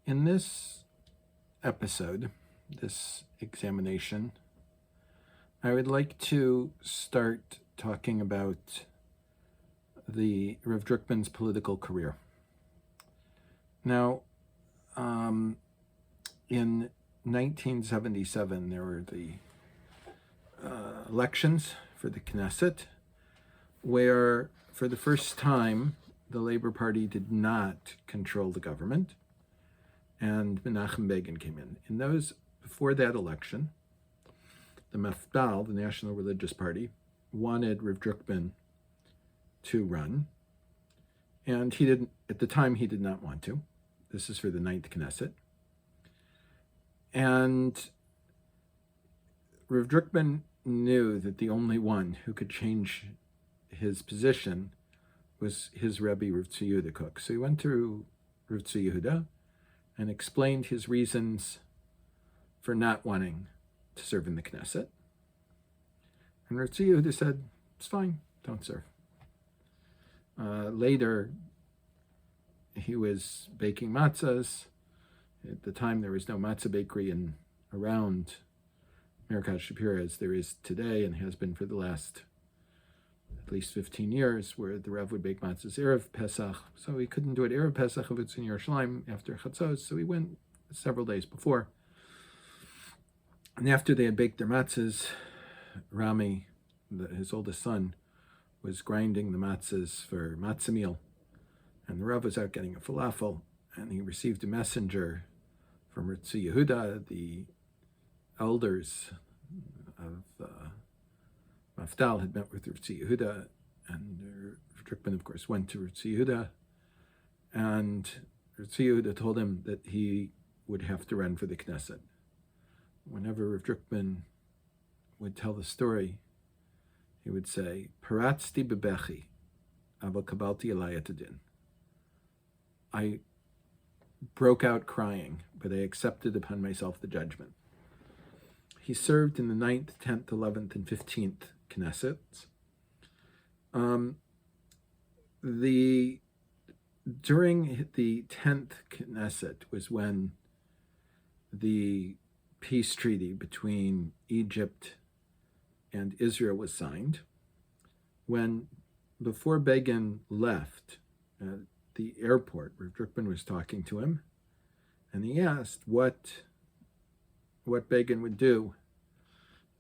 In this episode, this examination, I would like to start talking about the Rav Drukman's political career. Now, in 1977, there were the elections for the Knesset, where for the first time the Labor Party did not control the government, and Menachem Begin came in. Before that election, the Mafdal, the National Religious Party, wanted Rav Drukman to run, and he didn't. At the time, he did not want to. This is for the 9th Knesset. And Rav Drukman knew that the only one who could change his position was his Rebbe, Rav Yehuda Kook. So he went to Rav Yehuda and explained his reasons for not wanting to serve in the Knesset. And Rav Yehuda said, it's fine, don't serve. Later, he was baking matzahs. At the time, there was no matzah bakery around Merkaz Shapira as there is today and has been for the last at least 15 years, where the Rav would bake matzahs Erev Pesach. So he couldn't do it Erev Pesach if it's in Yerushalayim after Chatzos, so he went several days before. And after they had baked their matzahs, Rami, his oldest son, was grinding the matzahs for matzah meal. And the Rav was out getting a falafel, and he received a messenger from Ritzi Yehuda. The elders of Mafdal had met with Ritzi Yehuda, and Drukman, of course, went to Ritzi Yehuda, and Ritzi Yehuda told him that he would have to run for the Knesset. Whenever Rav Drukman would tell the story, he would say, Paratzti bebechi, aber kabalti alai et hadin. I broke out crying, but I accepted upon myself the judgment. He served in the 9th, 10th, 11th, and 15th Knessets. During the 10th Knesset was when the peace treaty between Egypt and Israel was signed. Before Begin left the airport, Rav Drukman was talking to him, and he asked what Begin would do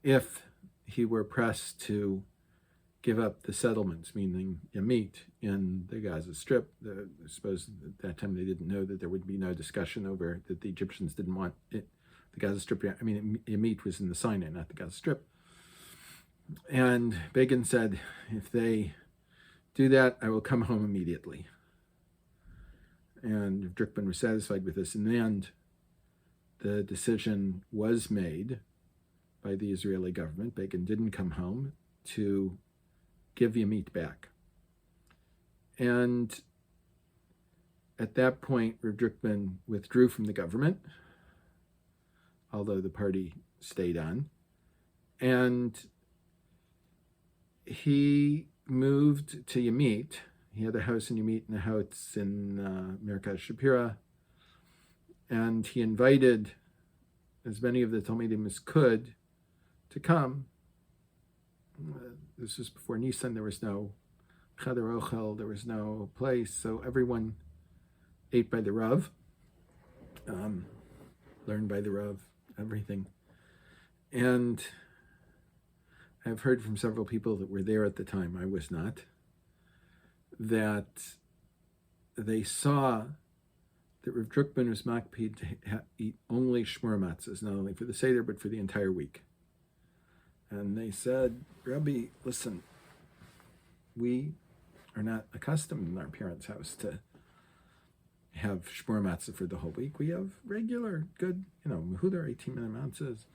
if he were pressed to give up the settlements, meaning Yamit, in the Gaza Strip. I suppose at that time they didn't know that there would be no discussion over that the Egyptians didn't want it. The Gaza Strip, Yamit was in the Sinai, not the Gaza Strip. And Begin said, if they do that, I will come home immediately. And Drukman was satisfied with this. In the end, the decision was made by the Israeli government. Begin didn't come home to give Yamit back. And at that point, Rav Drukman withdrew from the government, although the party stayed on. And he moved to Yamit. He had a house in Yamit and a house in Merkaz Shapira. And he invited as many of the Talmidim as could to come. This was before Nisan. There was no Cheder Ochel. There was no place. So everyone ate by the Rav, learned by the Rav, everything. And I've heard from several people that were there at the time, I was not, that they saw that Rav Drukman was makpid to eat only shmur matzahs, not only for the Seder, but for the entire week. And they said, Rabbi, listen, we are not accustomed in our parents' house to have shmur matzah for the whole week. We have regular, good, mehudar 18-minute matzahs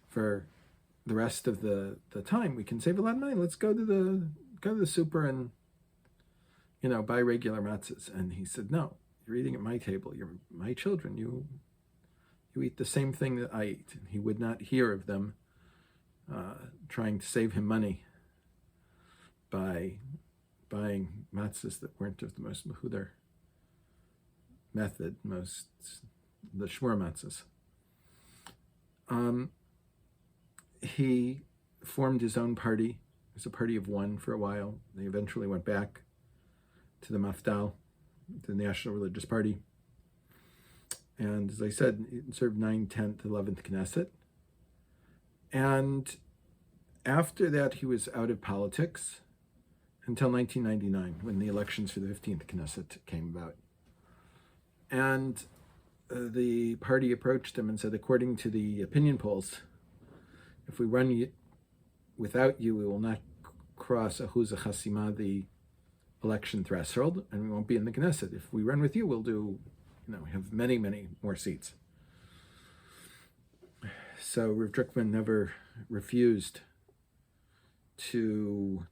for the rest of the time. We can save a lot of money. Let's go to the super and buy regular matzahs. And he said, no, you're eating at my table. You're my children. You eat the same thing that I eat. And he would not hear of them trying to save him money by buying matzahs that weren't of the most mehudar method, most the shmur matzahs. He formed his own party. It was a party of one for a while. They eventually went back to the Mafdal, the National Religious Party. And as I said, it served 9th, 10th, 11th Knesset. And after that, he was out of politics until 1999, when the elections for the 15th Knesset came about. And the party approached him and said, according to the opinion polls, if we run without you, we will not cross Ahuz Chasima, the election threshold, and we won't be in the Knesset. If we run with you, we'll do, have many, many more seats. So Rav Drukman never refused to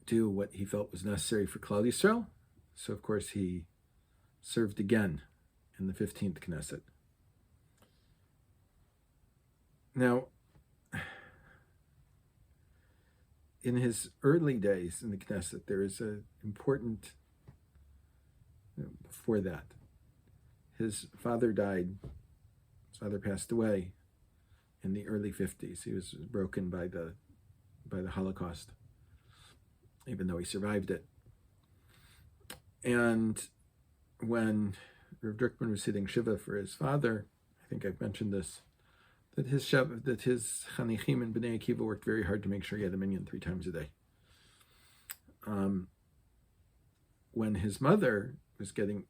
do what he felt was necessary for Klal Yisrael. So of course he served again in the 15th Knesset. Now, in his early days in the Knesset, there is an important, before that, his father died. His father passed away in the early 50s. He was broken by the Holocaust, even though he survived it. And when Rav Drukman was sitting Shiva for his father, I think I've mentioned this, that his Chanichim and Bnei Akiva worked very hard to make sure he had a minyan 3 times a day. When his mother was getting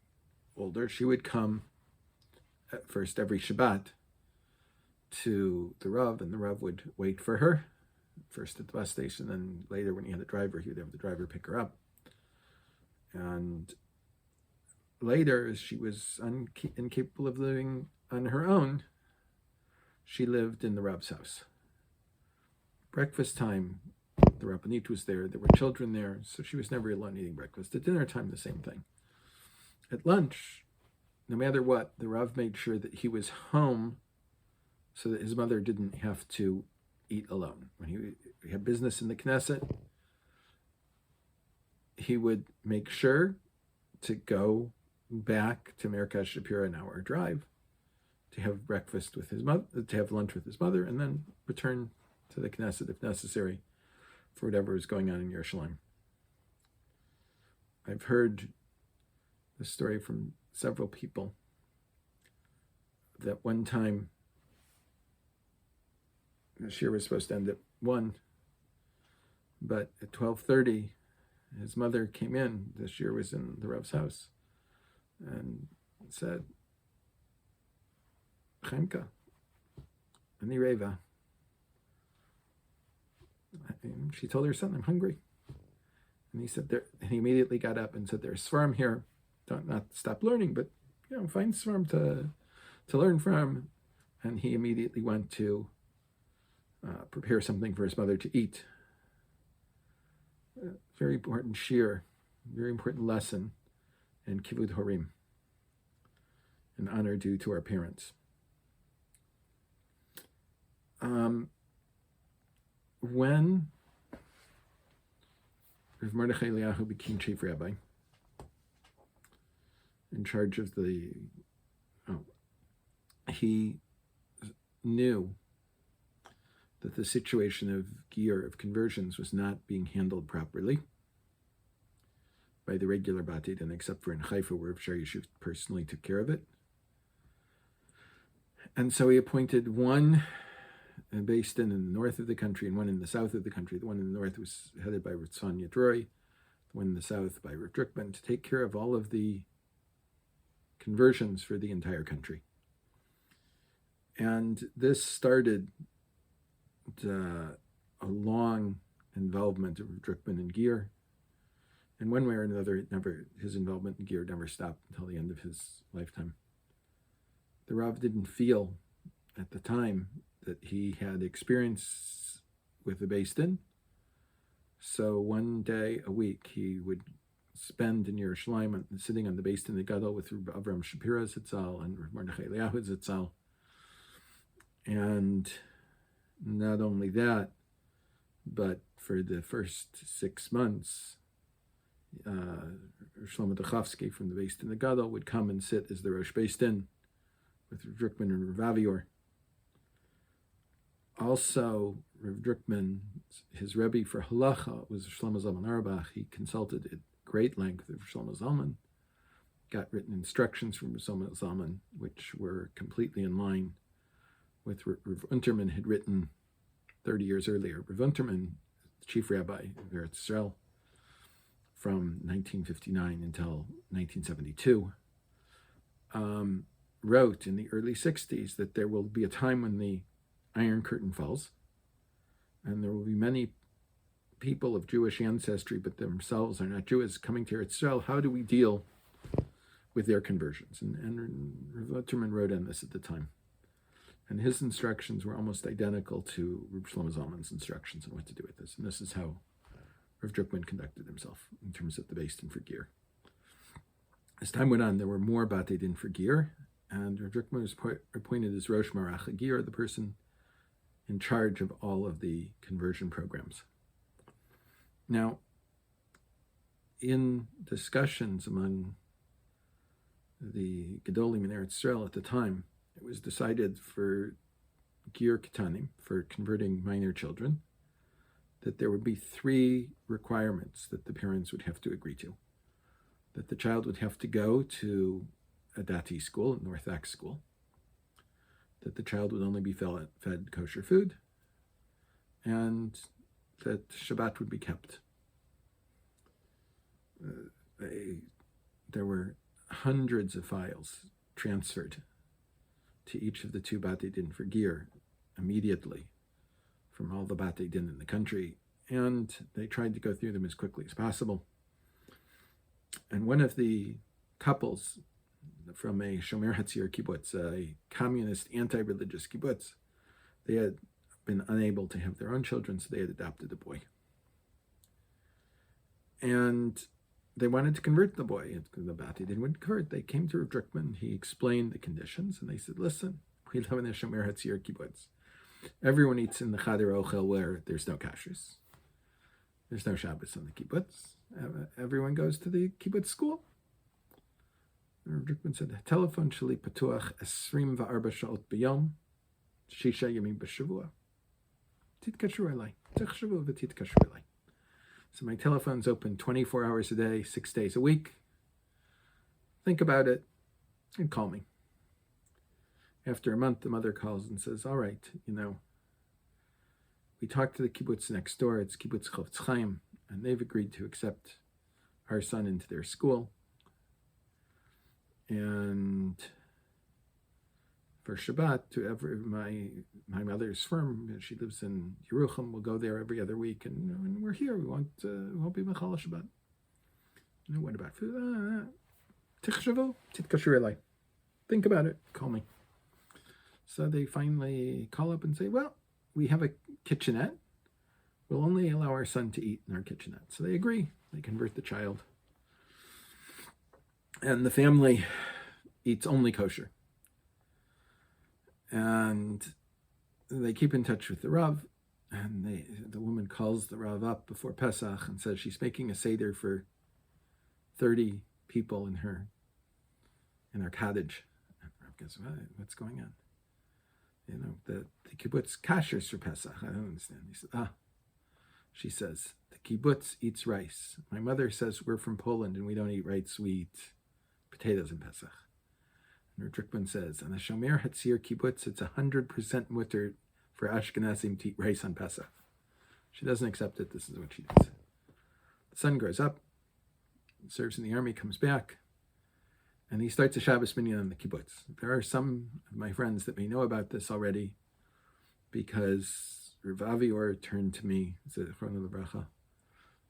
older, she would come at first every Shabbat to the Rav, and the Rav would wait for her, first at the bus station, and later when he had a driver, he would have the driver pick her up. And later, as she was incapable of living on her own, she lived in the Rav's house. Breakfast time, the Rabbanit was there, there were children there, so she was never alone eating breakfast. At dinner time, the same thing. At lunch, no matter what, the Rav made sure that he was home so that his mother didn't have to eat alone. When he had business in the Knesset, he would make sure to go back to Merkaz Shapira, an hour drive, to have breakfast with his mother, to have lunch with his mother, and then return to the Knesset if necessary for whatever was going on in Yerushalayim. I've heard the story from several people that one time the shiur was supposed to end at 1, but at 12:30 his mother came in. The shiur was in the Rav's house and said, Chaimka, ani reva. She told her son, I'm hungry. And he said, and he immediately got up and said, there's Svarim here. Don't not stop learning, but find Svarim to learn from. And he immediately went to prepare something for his mother to eat. Very important shiur, very important lesson in Kivud Horim, an honor due to our parents. When Rav Mordechai Eliyahu became chief rabbi, in charge of he knew that the situation of LGiur, of conversions, was not being handled properly by the regular Beit, and except for in Haifa, where Rav Shar Yeshuv personally took care of it. And so he appointed one based in the north of the country and one in the south of the country. The one in the north was headed by Ritzon Yadroi, the one in the south by Rav Drukman, to take care of all of the conversions for the entire country. And this started a long involvement of Drukman in LGiur. And one way or another, his involvement in LGiur never stopped until the end of his lifetime. The Rav didn't feel at the time that he had experience with the Beit Din. So one day a week he would spend in Yerushalayim sitting on the Beit Din Gadol with Avram Shapira Zitzal and Mordechai Eliyahu Zitzal. And not only that, but for the first 6 months, Shlomo Duchovsky from the Beit in the Gadol would come and sit as the Rosh Beit Din with Rav Drukman and Rav LGiur. Also, Rav Drukman, his Rebbe for Halacha was Shlomo Zalman Auerbach. He consulted at great length with Shlomo Zalman, got written instructions from Shlomo Zalman, which were completely in line with what Rav Unterman had written 30 years earlier. Rav Unterman, chief rabbi of Eretz Israel, from 1959 until 1972, wrote in the early 60s that there will be a time when the Iron Curtain falls, and there will be many people of Jewish ancestry, but themselves are not Jews, coming to Eretz Israel. How do we deal with their conversions? And Rav Unterman wrote on this at the time. And his instructions were almost identical to Reb Shlomo Zalman's instructions on what to do with this. And this is how Rav Drukman conducted himself in terms of the Beit Din for LGiur. As time went on, there were more Batei Din for LGiur, and Rav Drukman was appointed as Rosh Marach LGiur, the person in charge of all of the conversion programs. Now, in discussions among the Gedolim in Eretz Israel at the time, it was decided for LGiur Ketanim, for converting minor children, that there would be 3 requirements that the parents would have to agree to. That the child would have to go to a Dati school, an Orthodox school, that the child would only be fed kosher food, and that Shabbat would be kept. There were hundreds of files transferred to each of the 2 Batei Din for LGiur immediately from all the Batei Din in the country, and they tried to go through them as quickly as possible. And one of the couples from a Shomer Hatzir kibbutz, a communist, anti-religious kibbutz, they had been unable to have their own children, so they had adopted a boy. And they wanted to convert the boy. The Batei Din wouldn't convert. They came to Rav Drukman. He explained the conditions, and they said, listen, we live in a Shomer Hatzir kibbutz. Everyone eats in the Chader Ochel where there's no kashrus. There's no Shabbos on the kibbutz. Everyone goes to the kibbutz school. Rav Drukman said, "Telephone sheli patuach 24 sha'ot b'yom, 6 yamim b'shavua. Titkashru elai. Tichshavu v'titkashru elai." So my telephone's open 24 hours a day, 6 days a week. Think about it and call me. After a month, the mother calls and says, all right, we talked to the kibbutz next door. It's kibbutz Chofetz Chaim, and they've agreed to accept our son into their school. And for Shabbat, my mother's firm, she lives in Yerucham, we'll go there every other week, and we're here. We won't be Mechal Shabbat. What about food? Tichshavu, titkasher elai. Think about it. Call me. So they finally call up and say, well, we have a kitchenette. We'll only allow our son to eat in our kitchenette. So they agree. They convert the child. And the family eats only kosher. And they keep in touch with the Rav. And the woman calls the Rav up before Pesach and says she's making a Seder for 30 people in her cottage. And the Rav goes, what's going on? The kibbutz kashers for Pesach. I don't understand. He said, she says, the kibbutz eats rice. My mother says we're from Poland and we don't eat rice, we eat potatoes in Pesach. And Rav Drukman says, on the Shomer Hatzir kibbutz, it's 100% mutter for Ashkenazim to eat rice on Pesach. She doesn't accept it. This is what she does. The son grows up, serves in the army, comes back, and he starts a Shabbos minyan on the kibbutz. There are some of my friends that may know about this already because Rav LGiur turned to me,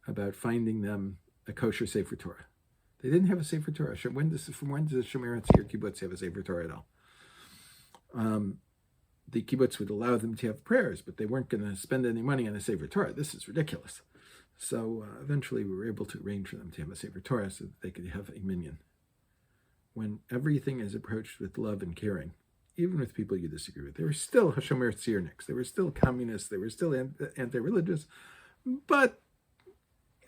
about finding them a kosher Sefer Torah. They didn't have a Sefer Torah. From when does the Shomer Hatzir kibbutz have a Sefer Torah at all? The kibbutz would allow them to have prayers, but they weren't going to spend any money on a Sefer Torah. This is ridiculous. So eventually we were able to arrange for them to have a Sefer Torah so that they could have a minyan. When everything is approached with love and caring, even with people you disagree with, they were still Shomer Tzirniks, they were still communists, they were still anti-religious, but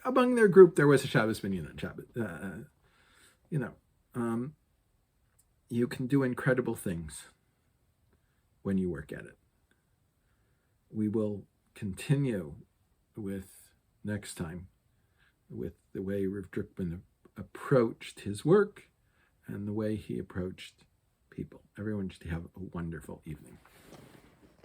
among their group there was a Shabbos minyan on Shabbat. You can do incredible things when you work at it. We will continue with next time with the way Rav Drukman approached his work and the way he approached people. Everyone should have a wonderful evening.